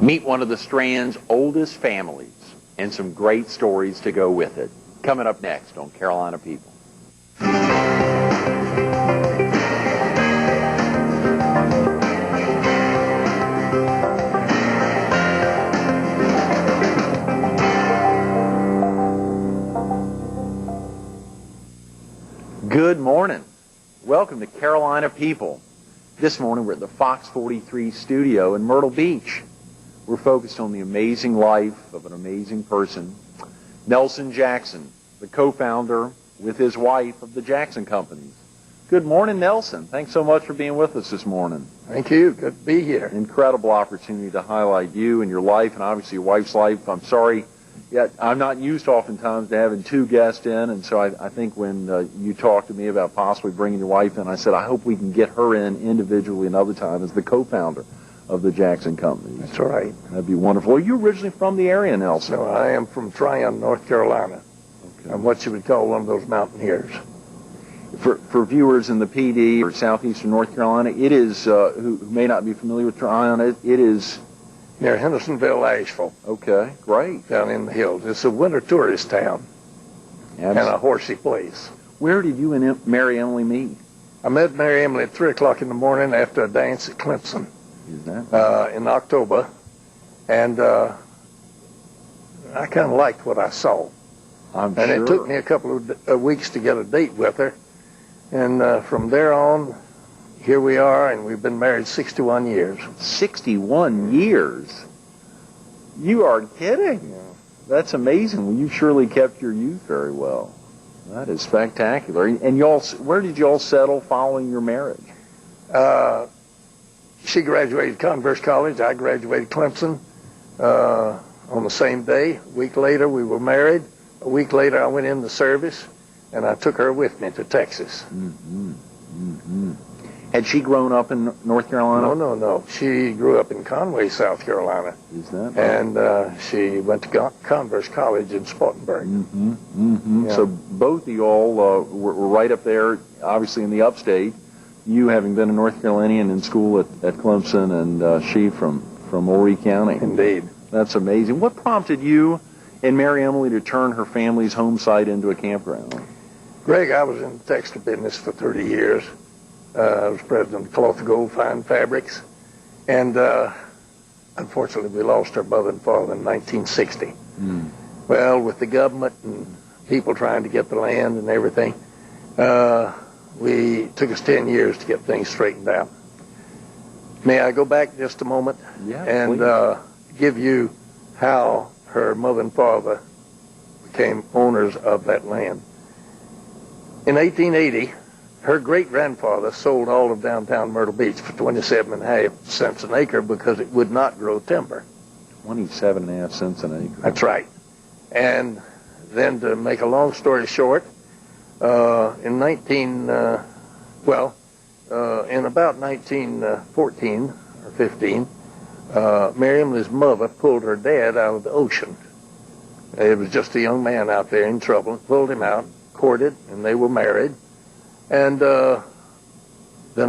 Meet one of the Strand's oldest families and some great stories to go with it. Coming up next on Carolina People. Good morning. Welcome to Carolina People. This morning we're at the Fox 43 studio in Myrtle Beach. We're focused on the amazing life of an amazing person, Nelson Jackson, the co-founder with his wife of the Jackson Companies. Good morning, Nelson. Thanks so much for being with us this morning. Thank you. Good to be here. Incredible opportunity to highlight you and your life and obviously your wife's life. I'm sorry, yet I'm not used oftentimes to having two guests in, and so I think when you talked to me about possibly bringing your wife in, I said I hope we can get her in individually another time as the co-founder of the Jackson Companies. That's right. That'd be wonderful. Are you originally from the area, Nelson? No, I am from Tryon, North Carolina. Okay. I'm what you would call one of those mountaineers. For viewers in the PD or southeastern North Carolina, it is, who may not be familiar with Tryon, it is near Hendersonville, Asheville. Okay, great. Down in the hills. It's a winter tourist town and a horsey place. Where did you and Mary Emily meet? I met Mary Emily at 3 o'clock in the morning after a dance at Clemson. Is that? In October. And I kind of liked what I saw. I'm sure. And it took me a couple of weeks to get a date with her. And from there on, here we are, and we've been married 61 years. 61 years? You are kidding. Yeah. That's amazing. Well, you surely kept your youth very well. That is spectacular. And y'all, where did y'all settle following your marriage? She graduated Converse College. I graduated Clemson on the same day. A week later, we were married. A week later, I went in the service, and I took her with me to Texas. Mm-hmm. Mm-hmm. Had she grown up in North Carolina? No. She grew up in Conway, South Carolina. Is that right? And she went to Converse College in Spartanburg. Mm-hmm. Mm-hmm. Yeah. So both of y'all were right up there, obviously in the upstate. You having been a North Carolinian in school at Clemson, and she from Horry County. Indeed. That's amazing. What prompted you and Mary Emily to turn her family's home site into a campground? Greg, I was in the textile business for 30 years. I was president of Cloth of Gold Fine Fabrics. And unfortunately, we lost our mother and father in 1960. Mm. Well, with the government and people trying to get the land and everything, we took us 10 years to get things straightened out. May I go back just a moment? Yeah, and give you how her mother and father became owners of that land. In 1880, her great-grandfather sold all of downtown Myrtle Beach for 27.5 cents an acre because it would not grow timber. 27.5 cents an acre. That's right. And then to make a long story short, in about 1914 or 15, Mary Emily's mother pulled her dad out of the ocean. It was just a young man out there in trouble, pulled him out, courted, and they were married. And then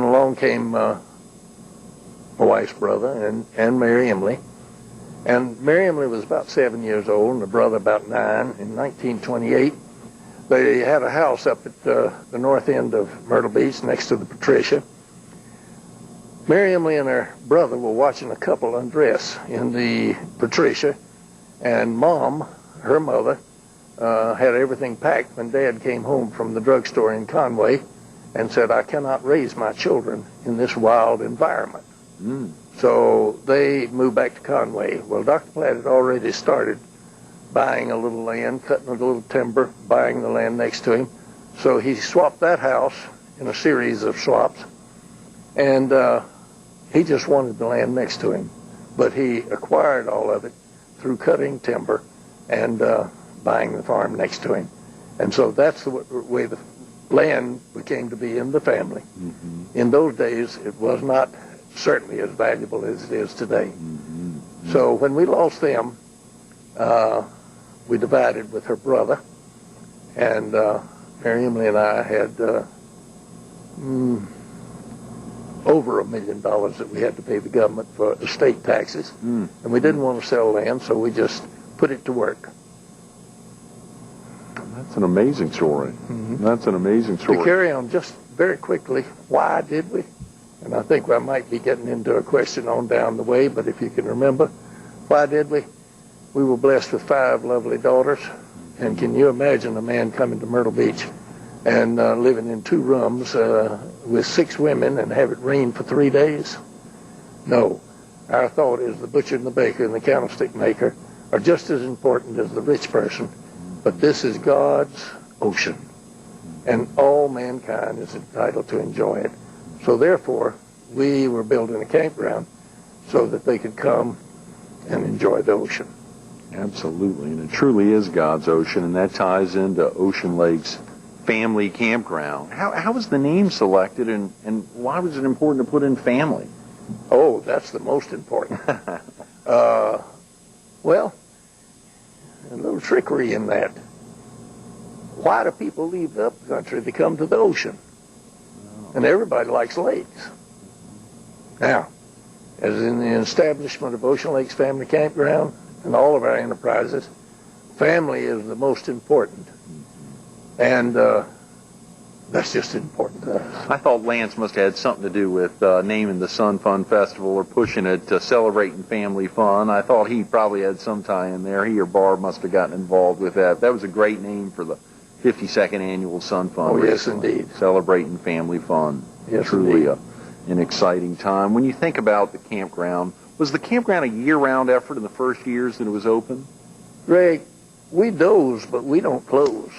along came my wife's brother and Mary Emily. And Mary Emily was about 7 years old, and the brother about 9. In 1928, they had a house up at the north end of Myrtle Beach next to the Patricia. Mary Emily and her brother were watching a couple undress in the Patricia, and Mom, her mother, had everything packed when Dad came home from the drugstore in Conway and said, I cannot raise my children in this wild environment. Mm. So they moved back to Conway. Well, Dr. Platt had already started buying a little land, cutting a little timber, buying the land next to him. So he swapped that house in a series of swaps, and he just wanted the land next to him. But he acquired all of it through cutting timber and buying the farm next to him. And so that's the way the land became to be in the family. Mm-hmm. In those days, it was not certainly as valuable as it is today. Mm-hmm. So when we lost them, we divided with her brother, and Mary Emily and I had over $1 million that we had to pay the government for estate taxes. And we didn't want to sell land, so we just put it to work. That's an amazing story. That's an amazing story. To carry on just very quickly, why did we? And I think I might be getting into a question on down the way, but if you can remember, why did we? We were blessed with 5 lovely daughters. And can you imagine a man coming to Myrtle Beach and living in 2 rooms with 6 women and have it rain for 3 days? No. Our thought is the butcher and the baker and the candlestick maker are just as important as the rich person. But this is God's ocean, and all mankind is entitled to enjoy it. So therefore, we were building a campground so that they could come and enjoy the ocean. Absolutely, and it truly is God's ocean, and that ties into Ocean Lakes Family Campground. How was the name selected, and why was it important to put in family? Oh, that's the most important. Well, a little trickery in that. Why do people leave the upcountry to come to the ocean? And everybody likes lakes. Now, as in the establishment of Ocean Lakes Family Campground and all of our enterprises, family is the most important. And that's just important to us. I thought Lance must have had something to do with naming the Sun Fun Festival or pushing it to celebrating family fun. I thought he probably had some tie in there. He or Barb must have gotten involved with that. That was a great name for the 52nd annual Sun Fun. Oh, yes, indeed. Celebrating family fun. Yes, truly indeed. An exciting time. When you think about the campground, was the campground a year-round effort in the first years that it was open? Greg, we doze, but we don't close.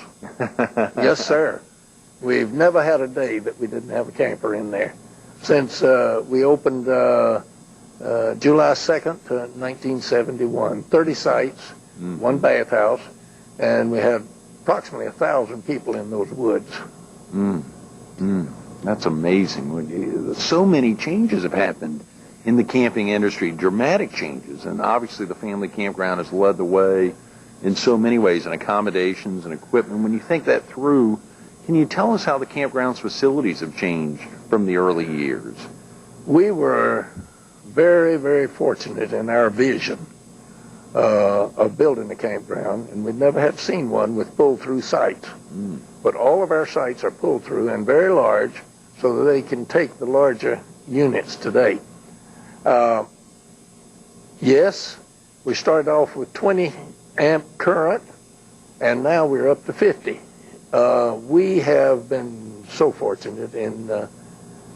Yes, sir. We've never had a day that we didn't have a camper in there. Since we opened July 2nd, 1971, 30 sites, 1 bathhouse, and we had approximately 1,000 people in those woods. That's amazing. So many changes have happened in the camping industry, dramatic changes, and obviously the family campground has led the way in so many ways, in accommodations and equipment. When you think that through, can you tell us how the campground's facilities have changed from the early years? We were very, very fortunate in our vision of building a campground, and we'd never had seen one with pull-through sites. But all of our sites are pull-through and very large, so that they can take the larger units today. Yes, we started off with 20 amp current, and now we're up to 50. We have been so fortunate in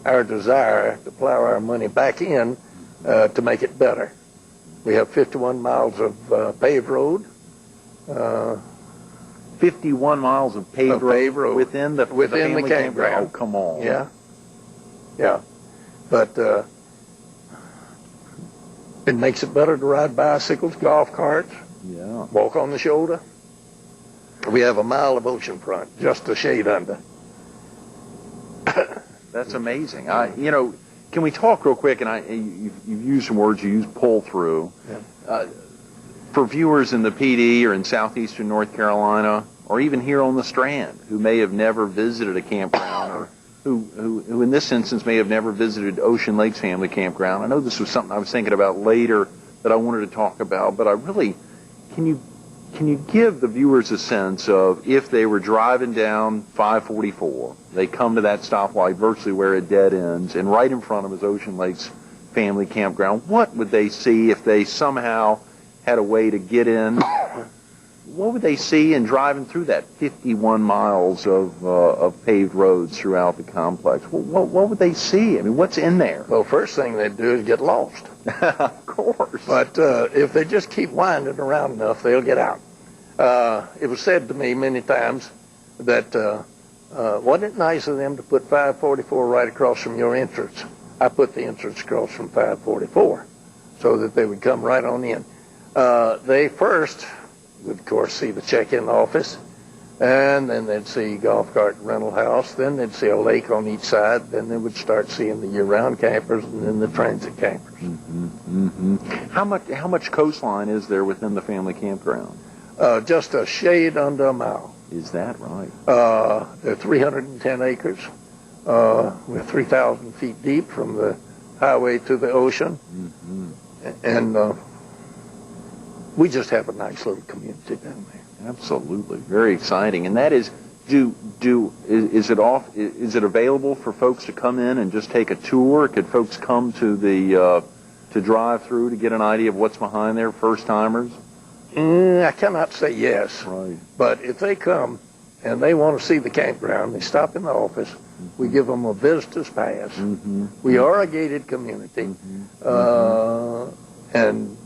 our desire to plow our money back in to make it better. We have 51 miles of paved road. 51 miles of paved road within the family campground. Oh, come on. Yeah. But it makes it better to ride bicycles, golf carts, walk on the shoulder. We have a mile of oceanfront, just a shade under. That's amazing. Can we talk real quick? And you've used some words. You used pull through. Yeah. For viewers in the PD or in southeastern North Carolina, or even here on the Strand, who may have never visited a campground, or who in this instance may have never visited Ocean Lakes Family Campground. I know this was something I was thinking about later that I wanted to talk about, but can you give the viewers a sense of, if they were driving down 544, they come to that stoplight virtually where it dead ends, and right in front of is Ocean Lakes Family Campground, what would they see if they somehow had a way to get in? What would they see in driving through that 51 miles of paved roads throughout the complex? What would they see? I mean, what's in there? Well, first thing they'd do is get lost. Of course. But if they just keep winding around enough, they'll get out. It was said to me many times that wasn't it nice of them to put 544 right across from your entrance? I put the entrance across from 544 so that they would come right on in. They first would, of course, see the check-in office, and then they'd see golf cart rental house, then they'd see a lake on each side, then they would start seeing the year-round campers and then the transit campers. How much coastline is there within the family campground? Just a shade under a mile. Is that right? There are 310 acres. We're 3,000 feet deep from the highway to the ocean. And we just have a nice little community down there. Absolutely. Very exciting. And that is, is it available for folks to come in and just take a tour? Could folks come to the, to drive through to get an idea of what's behind there, first timers? I cannot say yes. Right. But if they come and they want to see the campground, they stop in the office. We give them a visitor's pass. We are a gated community. And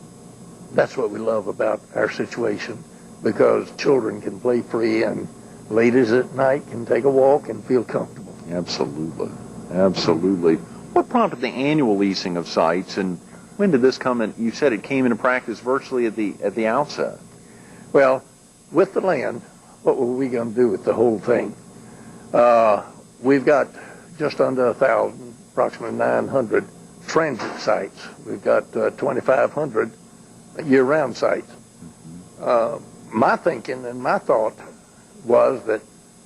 that's what we love about our situation, because children can play free and ladies at night can take a walk and feel comfortable. Absolutely. Absolutely. What prompted the annual leasing of sites, and when did this come in? You said it came into practice virtually at the outset. Well, with the land, what were we going to do with the whole thing? We've got just under 1,000, approximately 900 transit sites. We've got 2,500 year-round sites. My thinking and my thought was that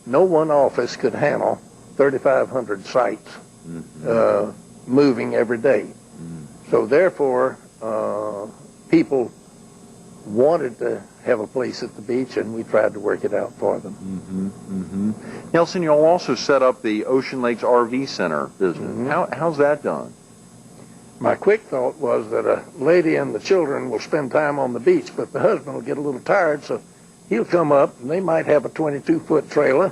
no one office could handle 3,500 sites moving every day. So therefore, people wanted to have a place at the beach, and we tried to work it out for them. Nelson, you'll also set up the Ocean Lakes RV Center business. How's that done? My quick thought was that a lady and the children will spend time on the beach, but the husband will get a little tired, so he'll come up, and they might have a 22-foot trailer,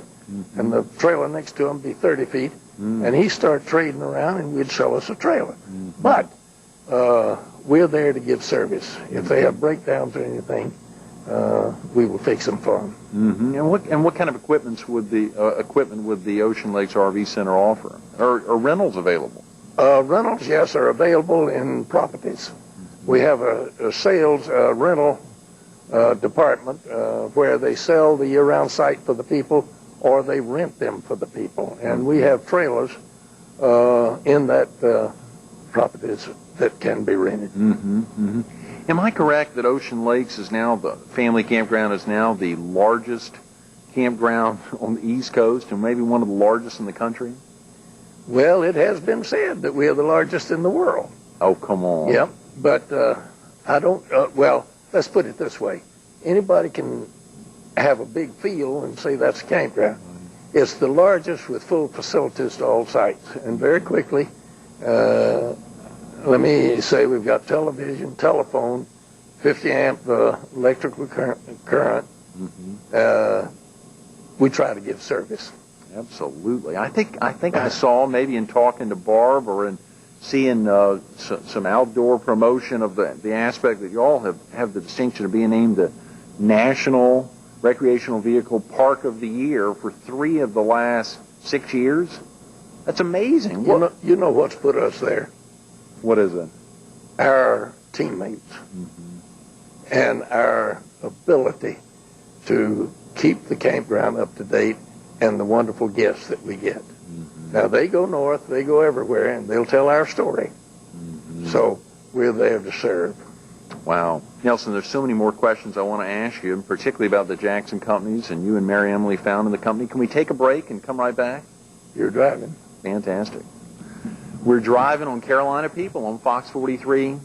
and the trailer next to him be 30 feet, and he'd start trading around, and we'd sell us a trailer. But we're there to give service. If they have breakdowns or anything, we will fix them for them. And what kind of equipment would the Ocean Lakes RV Center offer? Are rentals available? Rentals, yes, are available in properties. We have a sales rental department where they sell the year-round site for the people, or they rent them for the people. And we have trailers in that properties that can be rented. Am I correct that Ocean Lakes is now, the family campground is now the largest campground on the East Coast, and maybe one of the largest in the country? Well, it has been said that we are the largest in the world. Oh, come on. Yep, but I don't, well, let's put it this way. Anybody can have a big field and say that's a campground. It's the largest with full facilities to all sites. And very quickly, let me say we've got television, telephone, 50-amp electrical current. We try to give service. Absolutely. I think I saw, maybe in talking to Barb or in seeing some outdoor promotion of the aspect that you all have the distinction of being named the National Recreational Vehicle Park of the Year for 3 of the last 6 years. That's amazing. You know what's put us there? What is it? Our teammates and our ability to keep the campground up to date and the wonderful guests that we get. Now, they go north, they go everywhere, and they'll tell our story. So we're there to serve. Wow. Nelson, there's so many more questions I want to ask you, particularly about the Jackson Companies and you and Mary Emily founding the company. Can we take a break and come right back? You're driving. Fantastic. We're driving on Carolina People on Fox 43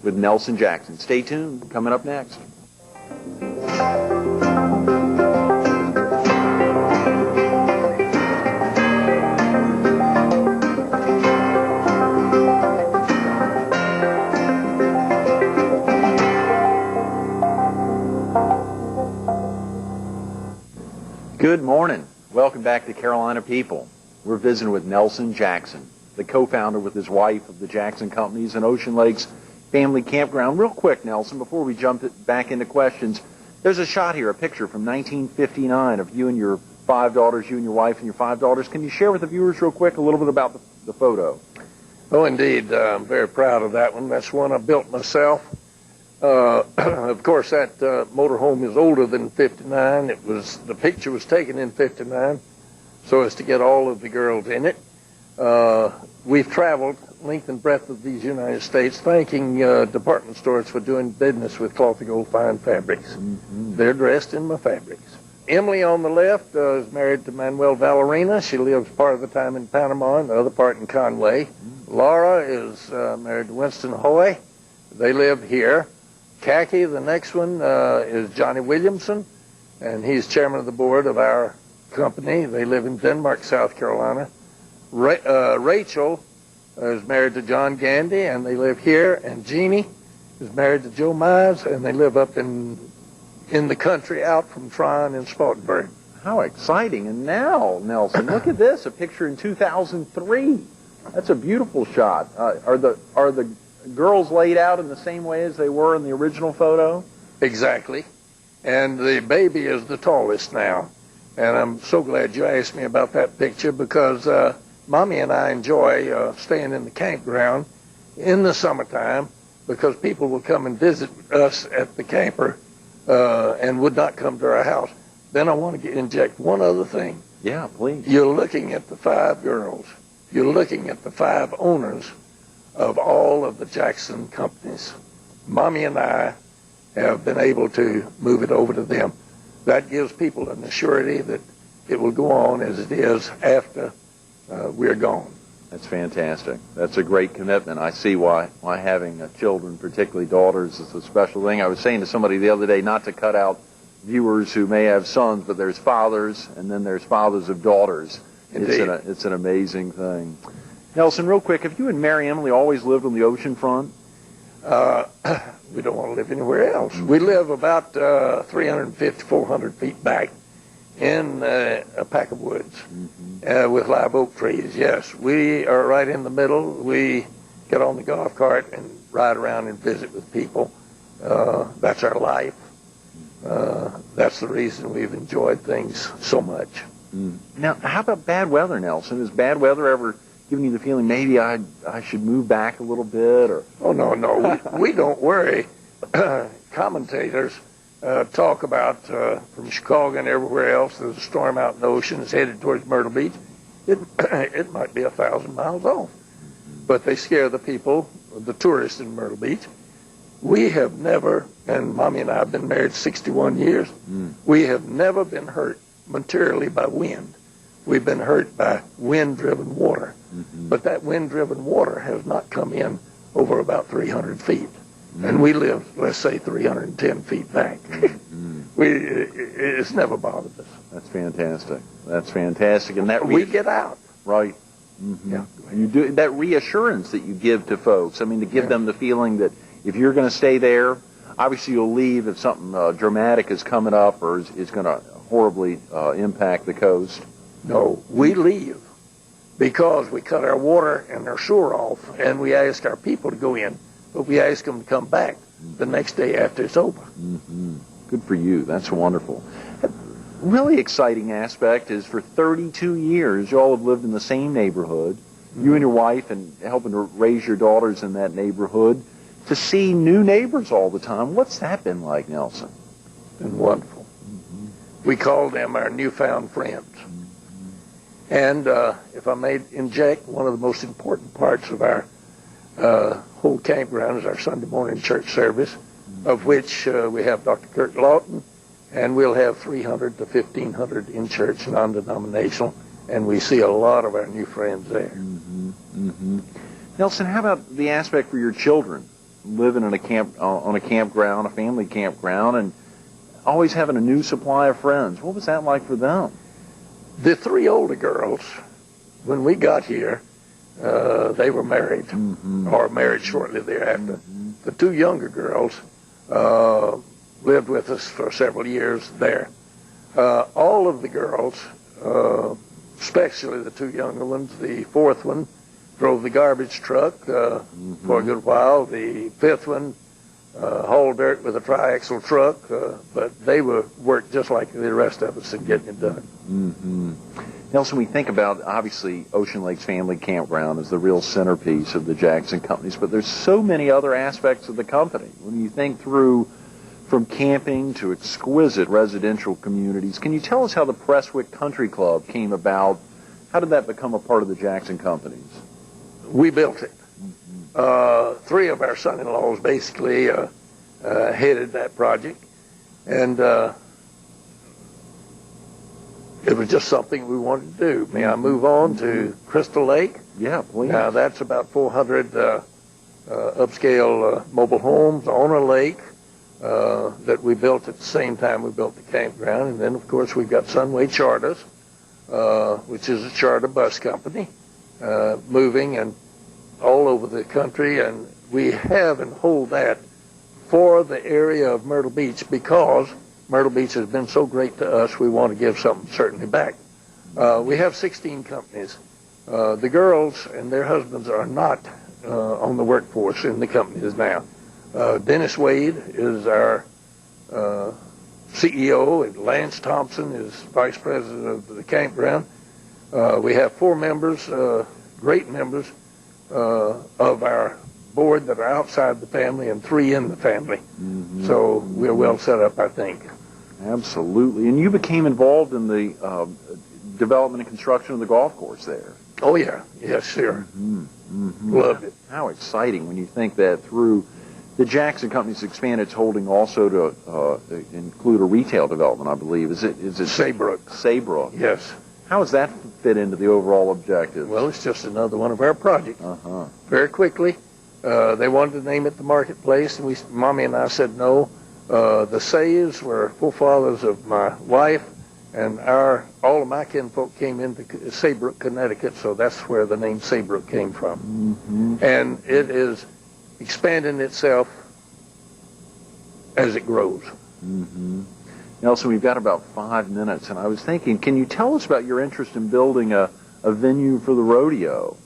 with Nelson Jackson. Stay tuned. Coming up next. Good morning. Welcome back to Carolina People. We're visiting with Nelson Jackson, the co-founder with his wife of the Jackson Companies and Ocean Lakes Family Campground. Real quick, Nelson, before we jump back into questions, there's a shot here, a picture from 1959 of you and your 5 daughters, you and your wife and your 5 daughters. Can you share with the viewers real quick a little bit about the photo? Oh, indeed. I'm very proud of that one. That's one I built myself. Of course, that motorhome is older than 59. The picture was taken in 59, so as to get all of the girls in it. We've traveled length and breadth of these United States, thanking department stores for doing business with Cloth of Gold Fine Fabrics. They're dressed in my fabrics. Emily on the left is married to Manuel Valerina. She lives part of the time in Panama and the other part in Conway. Laura is married to Winston Hoy. They live here. Khaki, the next one, is Johnny Williamson, and he's chairman of the board of our company. They live in Denmark, South Carolina. Rachel is married to John Gandy, and they live here. And Jeannie is married to Joe Mize, and they live up in the country out from Tryon and Spartanburg. How exciting. And now, Nelson, look at this, a picture in 2003. That's a beautiful shot. Are the girls laid out in the same way as they were in the original photo? Exactly. And the baby is the tallest now. And I'm so glad you asked me about that picture because Mommy and I enjoy staying in the campground in the summertime because people will come and visit us at the camper and would not come to our house. Then I want to inject one other thing. Yeah, please. You're looking at the 5 girls. You're looking at the 5 owners of all of the Jackson companies. Mommy and I have been able to move it over to them. That gives people an assurity that it will go on as it is after we're gone. That's fantastic. That's a great commitment. I see why having children, particularly daughters, is a special thing. I was saying to somebody the other day not to cut out viewers who may have sons, but there's fathers, and then there's fathers of daughters. Indeed. It's an amazing thing. Nelson, real quick, have you and Mary Emily always lived on the ocean front? We don't want to live anywhere else. We live about 350, 400 feet back in a pack of woods with live oak trees. Yes, we are right in the middle. We get on the golf cart and ride around and visit with people. That's our life. That's the reason we've enjoyed things so much. Now, how about bad weather, Nelson? Has bad weather ever given you the feeling maybe I should move back a little bit? Or Oh, no. We don't worry. Commentators talk about from Chicago and everywhere else, there's a storm out in the ocean. It's headed towards Myrtle Beach. It might be 1,000 miles off. But they scare the people, the tourists in Myrtle Beach. We have never, and Mommy and I have been married 61 years, we have never been hurt materially by wind. We've been hurt by wind-driven water. But that wind-driven water has not come in over about 300 feet. And we live, let's say, 310 feet back. It's never bothered us. That's fantastic. That's fantastic. And that We get out. Right. Yeah. You do that reassurance that you give to folks. I mean, to give them the feeling that if you're going to stay there, obviously you'll leave if something dramatic is coming up or is going to horribly impact the coast. No, we leave because we cut our water and our sewer off, and we ask our people to go in, but we ask them to come back the next day after it's over. Good for you. That's wonderful. A really exciting aspect is for 32 years, you all have lived in the same neighborhood, you and your wife, and helping to raise your daughters in that neighborhood, to see new neighbors all the time. What's that been like, Nelson? Been wonderful. We call them our newfound friends. And if I may inject, one of the most important parts of our whole campground is our Sunday morning church service, of which we have Dr. Kurt Lawton, and we'll have 300 to 1,500 in church, non-denominational, and we see a lot of our new friends there. Nelson, how about the aspect for your children, living in on a campground, a family campground, and always having a new supply of friends? What was that like for them? The 3 older girls, when we got here, they were married, or married shortly thereafter. The 2 younger girls lived with us for several years there. All of the girls, especially the 2 younger ones, the 4th one drove the garbage truck for a good while. The 5th one hauled dirt with a triaxle truck, but they worked just like the rest of us in getting it done. Nelson, we think about, obviously, Ocean Lakes Family Campground as the real centerpiece of the Jackson Companies, but there's so many other aspects of the company. When you think through from camping to exquisite residential communities, can you tell us how the Prestwick Country Club came about? How did that become a part of the Jackson Companies? We built it. 3 of our son-in-laws basically headed that project, and it was just something we wanted to do. May I move on to Crystal Lake? Yeah, please. Now, that's about 400 upscale mobile homes on a lake that we built at the same time we built the campground. And then, of course, we've got Sunway Charters, which is a charter bus company, moving and all over the country. And we have and hold that for the area of Myrtle Beach because Myrtle Beach has been so great to us, we want to give something certainly back. We have 16 companies. The girls and their husbands are not on the workforce in the companies now. Dennis Wade is our CEO, and Lance Thompson is vice president of the campground. We have 4 members, great members of our board that are outside the family and 3 in the family. Mm-hmm. So we're well set up, I think. Absolutely. And you became involved in the development and construction of the golf course there. Oh, yeah. Yes, sir. Mm-hmm. Mm-hmm. Loved it. How exciting when you think that through the Jackson Company's expanded its holding also to include a retail development, I believe. Is it Saybrook. Saybrook. Yes. How does that fit into the overall objective? Well, it's just another one of our projects. Uh-huh. Very quickly, they wanted to name it the Marketplace, and Mommy and I said no. The Says were forefathers of my wife, and all of my kinfolk came into Saybrook, Connecticut, so that's where the name Saybrook came from. Mm-hmm. And it is expanding itself as it grows. Mm-hmm. Nelson, we've got about 5 minutes, and I was thinking, can you tell us about your interest in building a venue for the rodeo?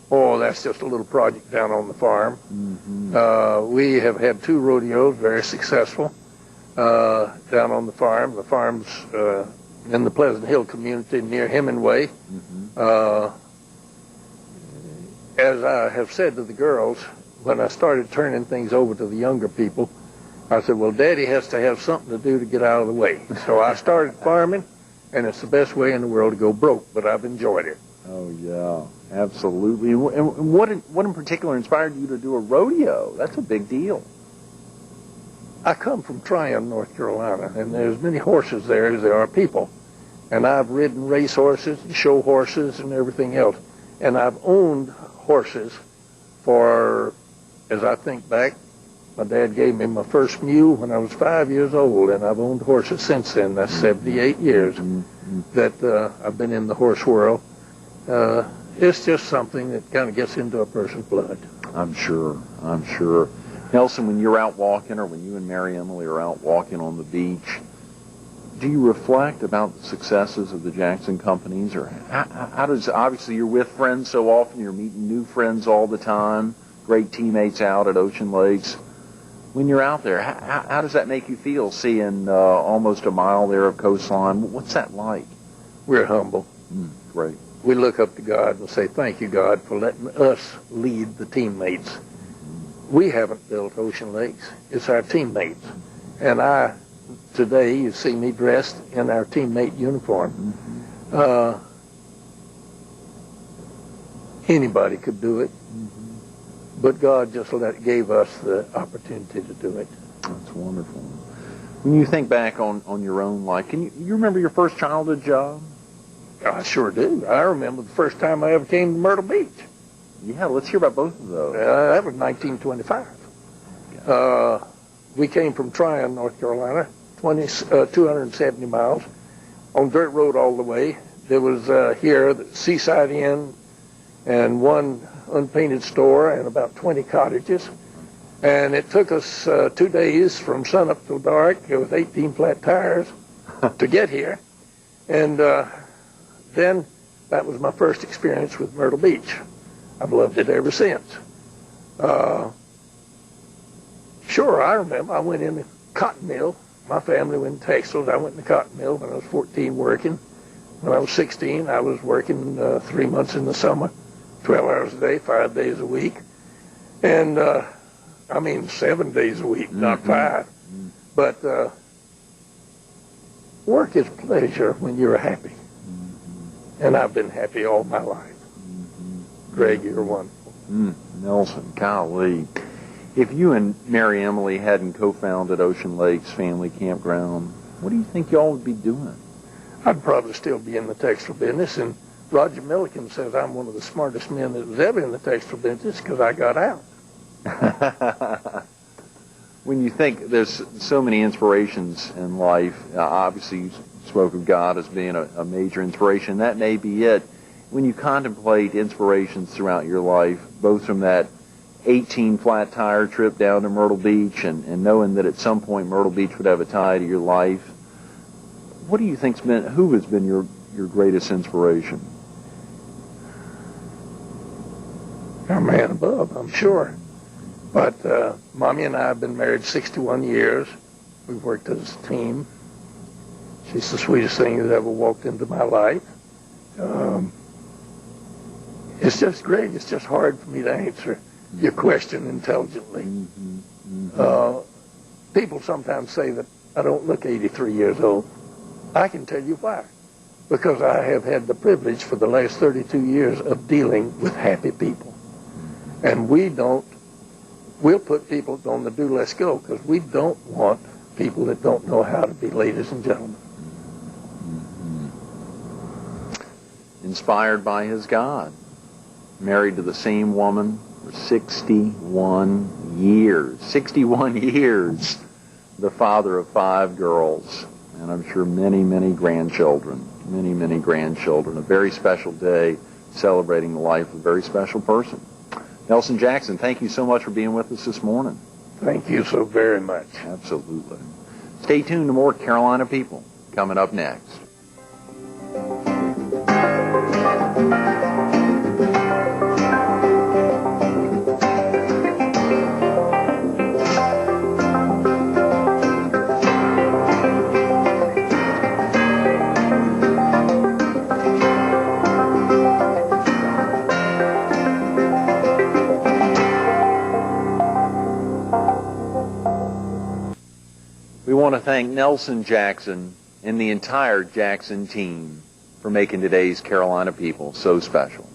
Oh, that's just a little project down on the farm. Mm-hmm. We have had 2 rodeos, very successful, down on the farm. The farm's in the Pleasant Hill community near Hemingway. Mm-hmm. As I have said to the girls, when I started turning things over to the younger people, I said, well, Daddy has to have something to do to get out of the way. So I started farming, and it's the best way in the world to go broke, but I've enjoyed it. Oh, yeah, absolutely. And what in particular inspired you to do a rodeo? That's a big deal. I come from Tryon, North Carolina, and there's many horses there as there are people. And I've ridden race horses and show horses and everything else. And I've owned horses for, as I think back, my dad gave me my first mule when I was 5 years old, and I've owned horses since then. That's 78 years that I've been in the horse world. It's just something that kind of gets into a person's blood. I'm sure. Nelson, when you're out walking, or when you and Mary Emily are out walking on the beach, do you reflect about the successes of the Jackson Companies, or how does, obviously you're with friends so often, you're meeting new friends all the time, great teammates out at Ocean Lakes. When you're out there, how does that make you feel, seeing almost a mile there of coastline? What's that like? We're humble. Great. We look up to God and say, thank you, God, for letting us lead the teammates. We haven't built Ocean Lakes. It's our teammates. And today, you see me dressed in our teammate uniform. Anybody could do it. But God just gave us the opportunity to do it. That's wonderful. When you think back on your own life, can you remember your first childhood job? I sure do. I remember the first time I ever came to Myrtle Beach. Yeah, let's hear about both of those. That was 1925. We came from Tryon, North Carolina, 270 miles, on dirt road all the way. There was here the Seaside Inn and one unpainted store and about 20 cottages. And it took us 2 days from sunup till dark with 18 flat tires to get here. And then that was my first experience with Myrtle Beach. I've loved it ever since. Sure, I remember I went in the cotton mill. My family went in textiles. I went in the cotton mill when I was 14 working. When I was 16, I was working 3 months in the summer, 12 hours a day, 5 days a week. And, 7 days a week, not 5. But work is pleasure when you're happy. And I've been happy all my life. Greg, you're wonderful. Nelson, golly. If you and Mary Emily hadn't co-founded Ocean Lakes Family Campground, what do you think y'all would be doing? I'd probably still be in the textile business. And Roger Milliken says I'm one of the smartest men that was ever in the textile business because I got out. When you think there's so many inspirations in life, obviously you spoke of God as being a major inspiration. That may be it. When you contemplate inspirations throughout your life, both from that 18 flat tire trip down to Myrtle Beach and knowing that at some point Myrtle Beach would have a tie to your life, what do you think's been, who has been your greatest inspiration? Our man above, I'm sure. But Mommy and I have been married 61 years. We've worked as a team. She's the sweetest thing that ever walked into my life. It's just great. It's just hard for me to answer your question intelligently. People sometimes say that I don't look 83 years old. I can tell you why. Because I have had the privilege for the last 32 years of dealing with happy people. And we'll put people on the do less go because we don't want people that don't know how to be ladies and gentlemen. Inspired by his God. Married to the same woman for 61 years. 61 years. The father of 5 girls. And I'm sure many, many grandchildren. Many, many grandchildren. A very special day celebrating the life of a very special person. Nelson Jackson, thank you so much for being with us this morning. Thank you so very much. Absolutely. Stay tuned to more Carolina People coming up next. We want to thank Nelson Jackson and the entire Jackson team for making today's Carolina People so special.